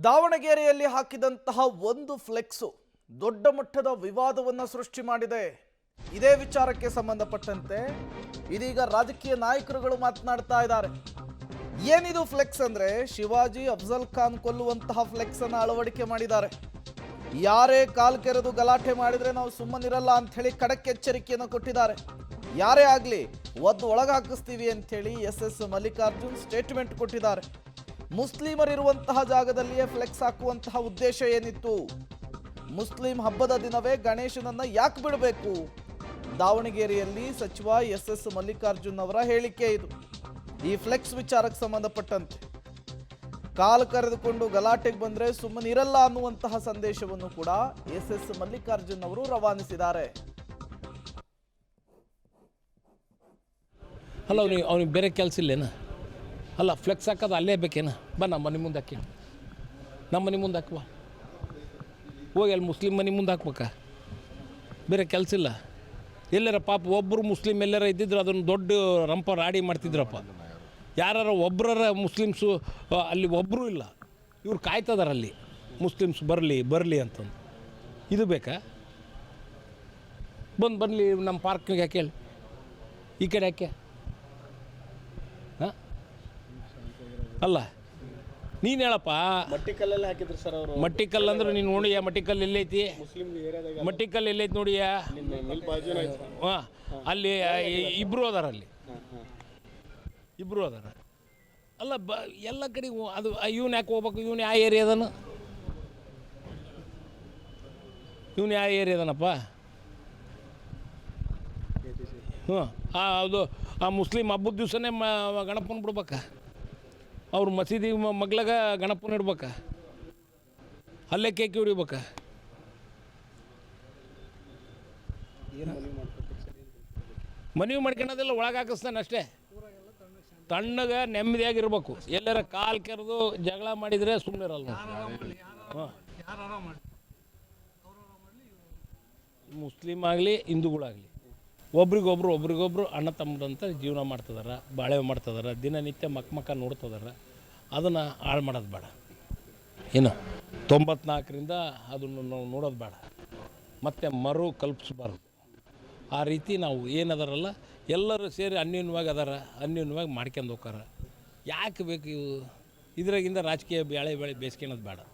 ದಾವಣಗೆರೆಯಲ್ಲಿ ಹಾಕಿದಂತಹ ಒಂದು ಫ್ಲೆಕ್ಸು ದೊಡ್ಡ ಮಟ್ಟದ ವಿವಾದವನ್ನು ಸೃಷ್ಟಿ ಮಾಡಿದೆ. ಇದೇ ವಿಚಾರಕ್ಕೆ ಸಂಬಂಧಪಟ್ಟಂತೆ ಇದೀಗ ರಾಜಕೀಯ ನಾಯಕರುಗಳು ಮಾತನಾಡ್ತಾ ಇದ್ದಾರೆ. ಏನಿದು ಫ್ಲೆಕ್ಸ್ ಅಂದ್ರೆ ಶಿವಾಜಿ ಅಫ್ಜಲ್ ಖಾನ್ ಕೊಲ್ಲುವಂತಹ ಫ್ಲೆಕ್ಸ್ ಅನ್ನು ಅಳವಡಿಕೆ ಮಾಡಿದ್ದಾರೆ. ಯಾರೇ ಕಾಲ್ ಕೆರೆದು ಗಲಾಟೆ ಮಾಡಿದ್ರೆ ನಾವು ಸುಮ್ಮನಿರಲ್ಲ ಅಂತ ಹೇಳಿ ಖಡಕ್ ಎಚ್ಚರಿಕೆಯನ್ನು ಕೊಟ್ಟಿದ್ದಾರೆ. ಯಾರೇ ಆಗಲಿ ಒದ್ದು ಒಳಗೆ ಹಾಕಿಸ್ತೀವಿ ಅಂತ ಹೇಳಿ ಎಸ್ ಮಲ್ಲಿಕಾರ್ಜುನ್ ಸ್ಟೇಟ್ಮೆಂಟ್ ಕೊಟ್ಟಿದ್ದಾರೆ. ಮುಸ್ಲಿಮರಿರುವಂತಹ ಜಾಗದಲ್ಲಿಯೇ ಫ್ಲೆಕ್ಸ್ ಹಾಕುವಂತಹ ಉದ್ದೇಶ ಏನಿತ್ತು? ಮುಸ್ಲಿಂ ಹಬ್ಬದ ದಿನವೇ ಗಣೇಶನನ್ನ ಯಾಕೆ ಬಿಡಬೇಕು? ದಾವಣಗೆರೆಯಲ್ಲಿ ಸಚಿವ ಎಸ್ ಮಲ್ಲಿಕಾರ್ಜುನ್ ಅವರ ಹೇಳಿಕೆ ಇದು. ಈ ಫ್ಲೆಕ್ಸ್ ವಿಚಾರಕ್ಕೆ ಸಂಬಂಧಪಟ್ಟಂತೆ ಕಾಲು ಕರೆದುಕೊಂಡು ಗಲಾಟೆಗೆ ಬಂದ್ರೆ ಸುಮ್ಮನಿರಲ್ಲ ಅನ್ನುವಂತಹ ಸಂದೇಶವನ್ನು ಕೂಡ ಎಸ್ ಮಲ್ಲಿಕಾರ್ಜುನ್ ಅವರು ರವಾನಿಸಿದ್ದಾರೆ. ಅಲ್ಲ ಅವ್ನಿಗೆ ಬೇರೆ ಕೆಲಸ ಇಲ್ಲೇನ? ಅಲ್ಲ ಫ್ಲೆಕ್ಸ್ ಹಾಕೋದು ಅಲ್ಲೇ ಬೇಕೇನ? ನಮ್ಮ ಮನೆ ಮುಂದೆ ಹಾಕಿ, ನಮ್ಮ ಮನೆ ಮುಂದೆ ಹಾಕುವ, ಹೋಗಿ ಅಲ್ಲಿ ಮುಸ್ಲಿಂ ಮನೆ ಮುಂದೆ ಹಾಕ್ಬೇಕಾ? ಬೇರೆ ಕೆಲಸ ಇಲ್ಲ. ಎಲ್ಲರ ಪಾಪ ಒಬ್ಬರು ಮುಸ್ಲಿಮ್ ಎಲ್ಲರ ಇದ್ದಿದ್ರು ಅದನ್ನು ದೊಡ್ಡ ರಂಪ ರಾಡಿ ಮಾಡ್ತಿದ್ರಪ್ಪ. ಯಾರು ಒಬ್ಬರ ಮುಸ್ಲಿಮ್ಸು ಅಲ್ಲಿ ಒಬ್ಬರೂ ಇಲ್ಲ. ಇವ್ರು ಕಾಯ್ತದಾರ ಅಲ್ಲಿ ಮುಸ್ಲಿಮ್ಸ್ ಬರಲಿ ಅಂತಂದು. ಇದು ಬೇಕಾ? ಬರಲಿ ನಮ್ಮ ಪಾರ್ಕಿಗೆ ಯಾಕೆ ಹೇಳಿ, ಈ ಕಡೆ ಯಾಕೆ? ಹಾಂ ಅಲ್ಲ ನೀನು ಹೇಳಪ್ಪ. ಮಟ್ಟಿಕಲ್ಲಲ್ಲಿ ಹಾಕಿದ್ರು ಸರ್ ಅವರು. ಮಟ್ಟಿಕಲ್ಲು ಅಂದ್ರೆ ನೀನು ನೋಡಿಯಾ? ಮಟ್ಟಿಕಲ್ಲು ಎಲ್ಲೈತಿ? ಮಟ್ಟಿಕಲ್ಲು ಎಲ್ಲೈತಿ ನೋಡಿಯಾ? ಹಾಂ ಅಲ್ಲಿ ಇಬ್ಬರು ಅದಾರ, ಅಲ್ಲಿ ಇಬ್ಬರು ಅದಾರ. ಅಲ್ಲ ಎಲ್ಲ ಕಡೆಗೂ ಅದು ಇವನು ಯಾಕೆ ಹೋಗ್ಬೇಕು? ಇವನು ಯಾವ ಏರಿಯಾದನು? ಇವನು ಯಾವ ಏರಿಯಾದನಪ್ಪ? ಹ್ಞೂ ಅದು ಆ ಮುಸ್ಲಿಂ ಹಬ್ಬದ ದಿವಸನೇ ಗಣಪನ ಬಿಡ್ಬೇಕಾ? ಅವ್ರು ಮಸೀದಿ ಮಗ್ಲಾಗ ಗಣಪನ ಇಡ್ಬೇಕಾ? ಅಲ್ಲೇ ಕೇಕಿ ಹೊಡಿಬೇಕಾ? ಮನವಿ ಮಾಡ್ಕೊಳೋದಿಲ್ಲ, ಒಳಗೆ ಹಾಕಿಸ್ತಾನೆ ಅಷ್ಟೇ. ತಣ್ಣಗೆ ನೆಮ್ಮದಿಯಾಗಿರ್ಬೇಕು. ಎಲ್ಲರ ಕಾಲು ಕೆರೆದು ಜಗಳ ಮಾಡಿದರೆ ಸುಮ್ಮನೆ ಇರಲ್ಲ. ಹಾಂ ಮುಸ್ಲಿಮ್ ಆಗಲಿ ಹಿಂದೂಗಳಾಗಲಿ ಒಬ್ರಿಗೊಬ್ರು ಅಣ್ಣ ತಮ್ಮರಂತ ಜೀವನ ಮಾಡ್ತಿದಾರೆ, ಬಾಳೆ ಮಾಡ್ತಿದಾರೆ, ದಿನನಿತ್ಯ ಮಕ್ಕ ನೋಡ್ತಿದಾರೆ. ಅದನ್ನು ಹಾಳು ಮಾಡೋದು ಬೇಡ. ಏನು 94ರಿಂದ ಅದನ್ನು ನಾವು ನೋಡೋದು ಬೇಡ, ಮತ್ತು ಕಲ್ಪಿಸ್ಬಾರ್ದು. ಆ ರೀತಿ ನಾವು ಏನದಾರಲ್ಲ ಎಲ್ಲರೂ ಸೇರಿ ಅನ್ಯೂನ್ಯವಾಗಿ ಅನ್ಯೂನ್ಯವಾಗಿ ಮಾಡ್ಕೊಂಡು ಹೋಗಾರ. ಯಾಕೆ ಬೇಕು ಇವು? ಇದ್ರಾಗಿಂದ ರಾಜಕೀಯ ಬೇಳೆ ಬೇಯಿಸ್ಕೊಳೋದು ಬೇಡ.